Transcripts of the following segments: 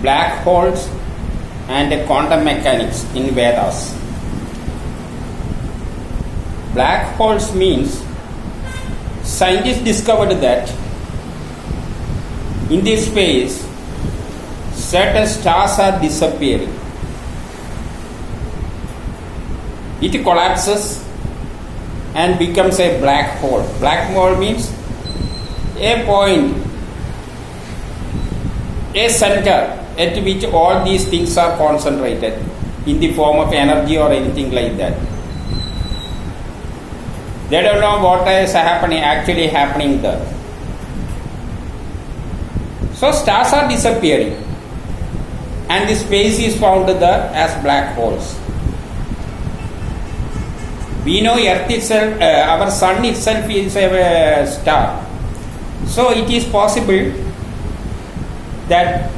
black holes and quantum mechanics in Vedas. Black holes means scientists discovered that in this space certain stars are disappearing. It collapses and becomes a black hole. Black hole means a point, a center at which all these things are concentrated in the form of energy or anything like that. They don't know what is actually happening there. So stars are disappearing and the space is found there as black holes. We know Earth itself, our Sun itself is a star. So it is possible that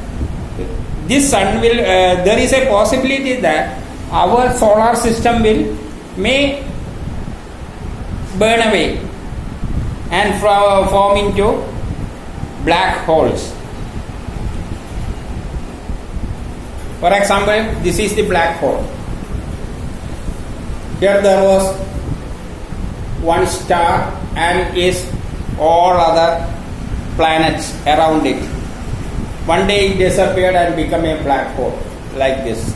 this Sun will, there is a possibility that our solar system may burn away and form into black holes. For example, this is the black hole. Here there was one star and is all other planets around it. One day it disappeared and became a black hole like this.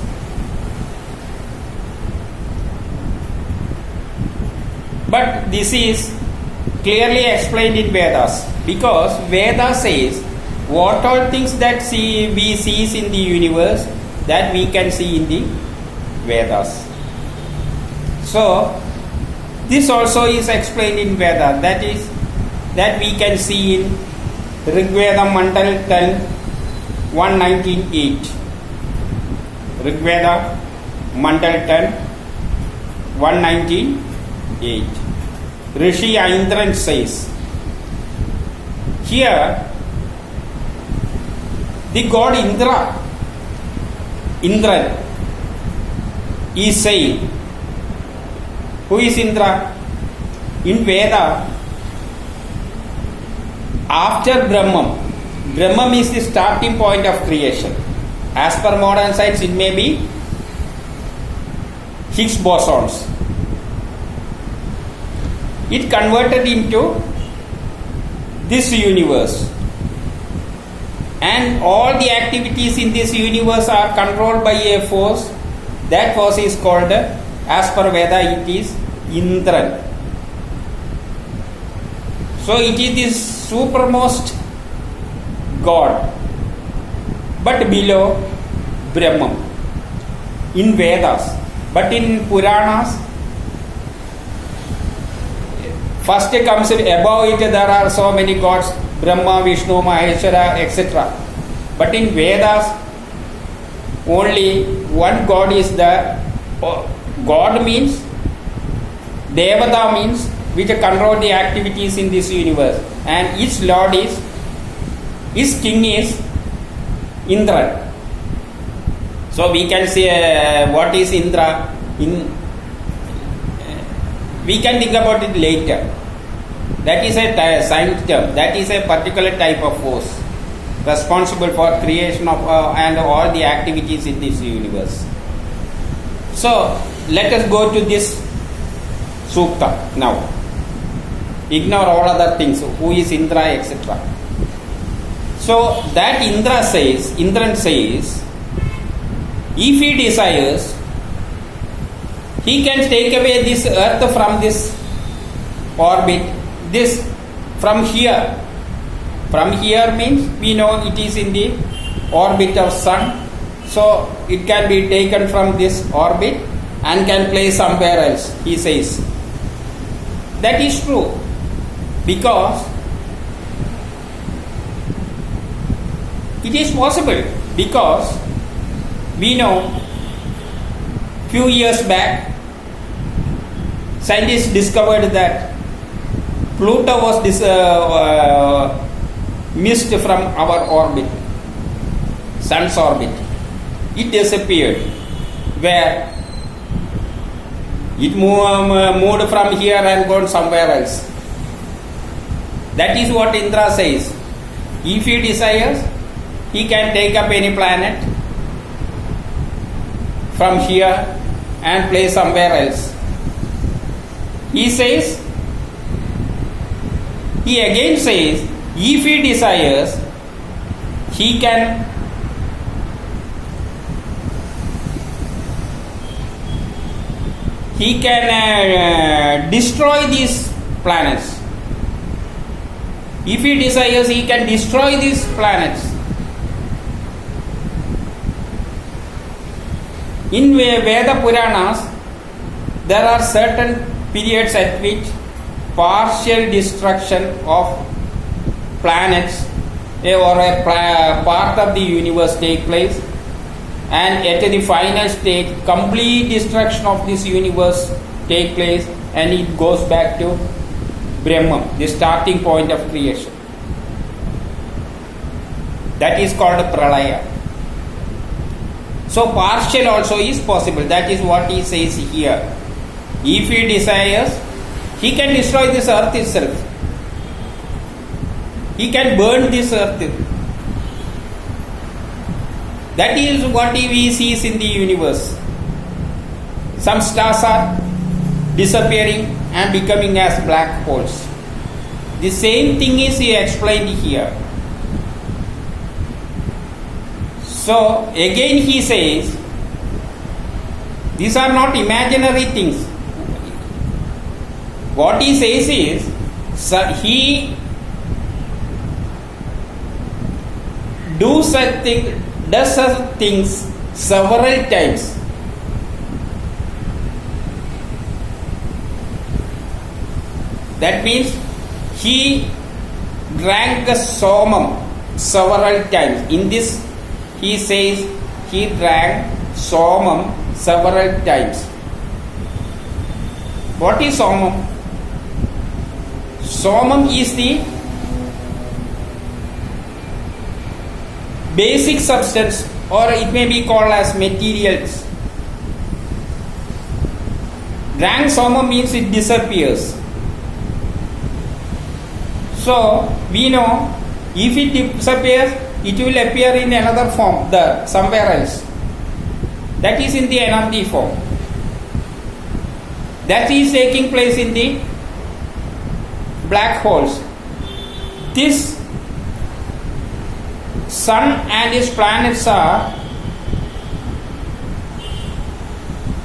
But this is clearly explained in Vedas, because Veda says what all things that we see in the universe that we can see in the Vedas. So this also is explained in Veda, that is that we can see in Rig Veda Mandal 10 119.8. Rig Veda Mandal 10 119.8. Rishi Aindran says, here the god Indran is saying, who is Indra? In Veda, after Brahman is the starting point of creation. As per modern science, it may be Higgs bosons. It converted into this universe, and all the activities in this universe are controlled by a force. That force is called, as per Veda, it is Indran. So it is this supermost god, but below Brahman in Vedas. But in Puranas, first comes above it, there are so many gods, Brahma, Vishnu, Maheshwara, etc. But in Vedas, only one god is there. God means, Devata means, which control the activities in this universe, and its lord is, its king is Indra. So we can say what is Indra we can think about it later. That is a science term. That is a particular type of force responsible for creation of and all the activities in this universe. So let us go to this Sukta now. Ignore all other things. Who is Indra, etc. So that Indran says, if he desires, he can take away this earth from this orbit, this from here. From here means we know it is in the orbit of Sun. So it can be taken from this orbit and can place somewhere else, he says. That is true, because it is possible, because we know few years back scientists discovered that Pluto was missed from our orbit, Sun's orbit. It disappeared. Where? It moved from here and gone somewhere else. That is what Indra says. If he desires, he can take up any planet from here and place somewhere else. He says, he again says, if he desires, he can destroy these planets. If he desires, he can destroy these planets. In Veda Puranas, there are certain periods at which partial destruction of planets or a part of the universe take place, and at the final stage complete destruction of this universe take place, and it goes back to Brahman, the starting point of creation. That is called Pralaya. So partial also is possible. That is what he says here. If he desires, he can destroy this earth itself. He can burn this earth. That is what we see in the universe. Some stars are disappearing and becoming as black holes. The same thing is explained here. So again he says, these are not imaginary things. What he says is, he does such things several times. That means he drank the somam several times. In this he says he drank somam several times. What is somam? Somam is the basic substance, or it may be called as materials. Drank somam means it disappears. So we know if it disappears, it will appear in another form there, somewhere else. That is in the energy form. That is taking place in the black holes. This sun and its planets are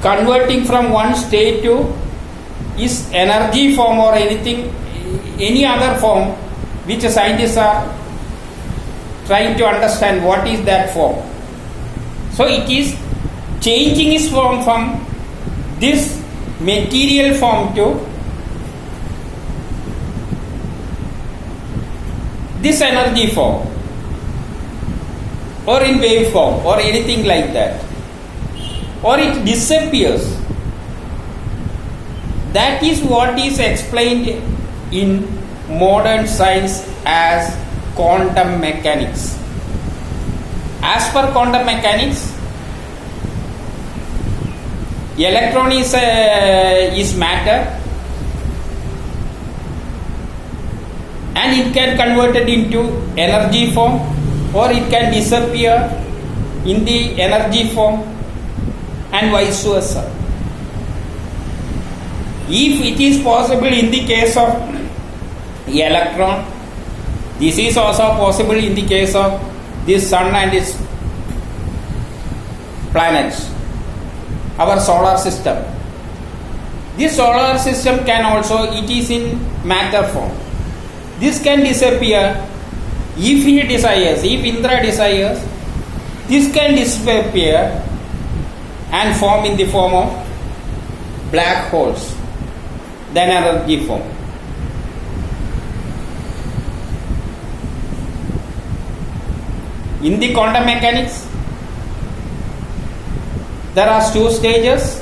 converting from one state to its energy form or anything, any other form which scientists are trying to understand what is that form. So it is changing its form from this material form to this energy form, or in wave form, or anything like that, or it disappears. That is what is explained in modern science as quantum mechanics. As per quantum mechanics, electron is matter, and it can convert it into energy form, or it can disappear in the energy form, and vice versa. If it is possible in the case of electron, this is also possible in the case of this sun and its planets, our solar system. This solar system can also, it is in matter form. This can disappear if he desires, if Indra desires. This can disappear and form in the form of black holes, then energy form. In the quantum mechanics, there are two stages.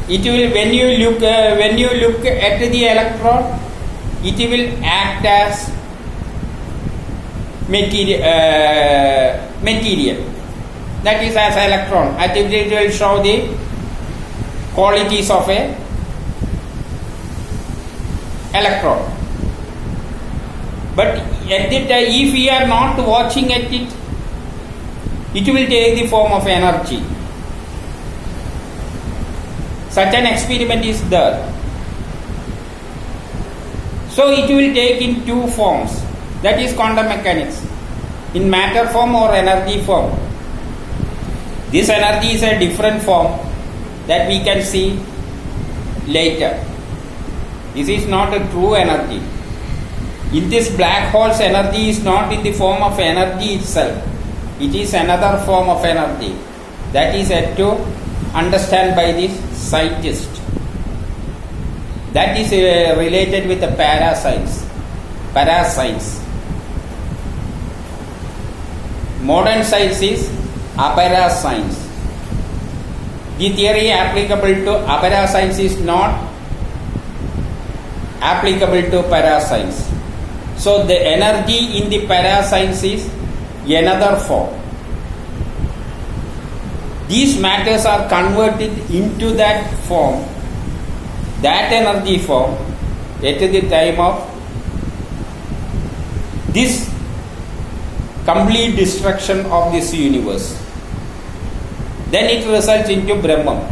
It will, when you look at the electron, it will act as material. That is as electron. It will show the qualities of a electron. But if we are not watching at it, it will take the form of energy. Such an experiment is there. So it will take in two forms, that is quantum mechanics, in matter form or energy form. This energy is a different form that we can see later. This is not a true energy. In this black hole's energy is not in the form of energy itself. It is another form of energy that is yet to understand by this scientist. That is related with the parascience. Modern science is aparascience. The theory applicable to aparascience is not applicable to parascience. So the energy in the parascience is another form. These matters are converted into that form, that energy form, at the time of this complete destruction of this universe. Then it results into Brahman.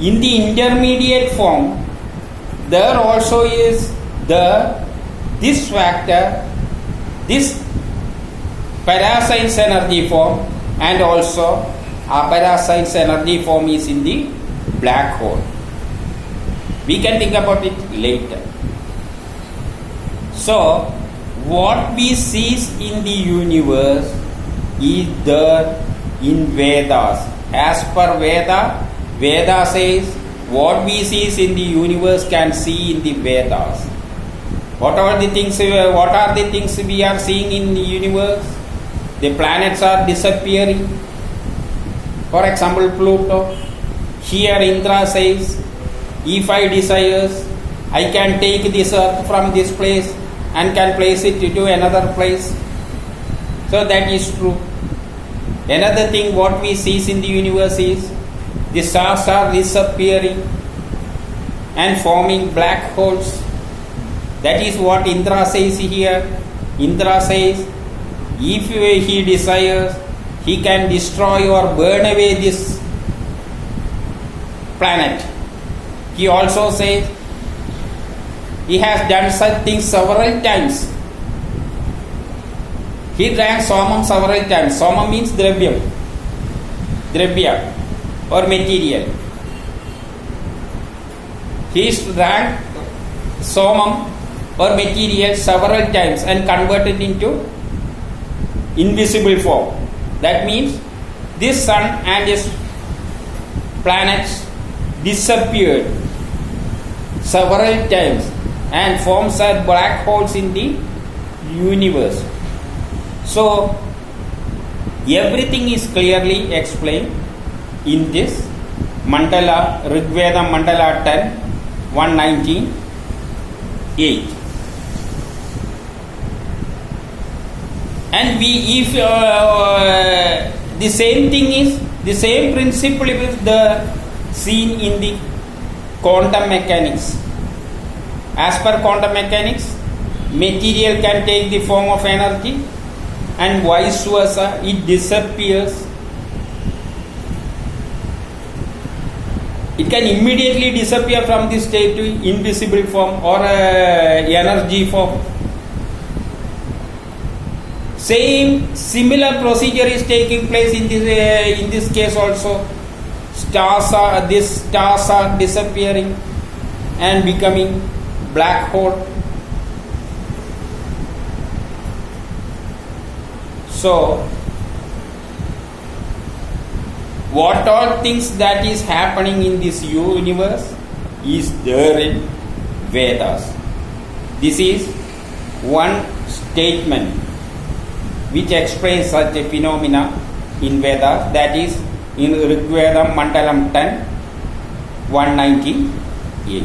In the intermediate form, there also is this factor, this parascience energy form, and also aparascience energy form is in the black hole. We can think about it later. So, what we see in the universe is there in Vedas. As per Veda says what we see in the universe can see in the Vedas. What are the things we are seeing in the universe? The planets are disappearing. For example, Pluto. Here Indra says, if I desires, I can take this earth from this place and can place it to another place. So that is true. Another thing what we see in the universe is the stars are disappearing and forming black holes. That is what Indra says here. Indra says, if he desires, he can destroy or burn away this planet. He also says he has done such things several times. He drank Somam several times. Somam means Dravya or material. He drank Somam or material several times and converted into invisible form. That means this sun and its planets disappeared several times and forms are black holes in the universe. So everything is clearly explained in this Mandala, Rigveda Mandala 10, 119.8. And the same thing is, the same principle is seen in the quantum mechanics. As per quantum mechanics, material can take the form of energy and vice versa, it disappears. It can immediately disappear from this state to invisible form or energy form. Similar procedure is taking place in this case also. These stars are disappearing and becoming black hole. So, what all things that is happening in this universe is there in Vedas. This is one statement which explains such a phenomena in Vedas, that is in Rigveda Mandalam 10, 198.